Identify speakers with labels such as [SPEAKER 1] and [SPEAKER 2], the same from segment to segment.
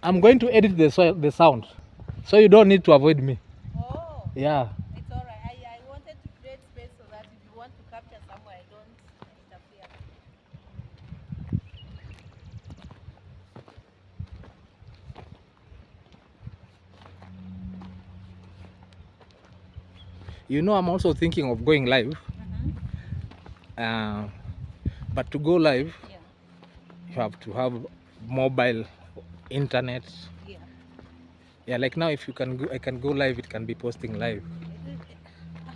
[SPEAKER 1] I'm going to edit the sound, so you don't need to avoid me.
[SPEAKER 2] Oh.
[SPEAKER 1] Yeah.
[SPEAKER 2] It's all right. I wanted to create space so that if you want to capture somewhere, I don't interfere.
[SPEAKER 1] You know, I'm also thinking of going live. But to go live,
[SPEAKER 2] Yeah.
[SPEAKER 1] you have to have mobile internet.
[SPEAKER 2] Yeah.
[SPEAKER 1] Yeah, like now, if you can go, I can go live. It can be posting live.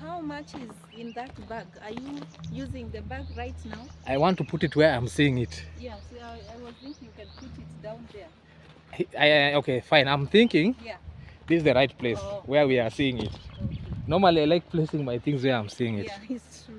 [SPEAKER 2] How much is in that bag? Are you using the bag right now?
[SPEAKER 1] I want to put it where I'm seeing it.
[SPEAKER 2] Yeah. So I was thinking you can put it down there.
[SPEAKER 1] Okay, fine. I'm thinking.
[SPEAKER 2] Yeah.
[SPEAKER 1] This is the right place
[SPEAKER 2] Oh.
[SPEAKER 1] where we are seeing it.
[SPEAKER 2] Okay.
[SPEAKER 1] Normally, I like placing my things where I'm seeing it.
[SPEAKER 2] Yeah, it's true.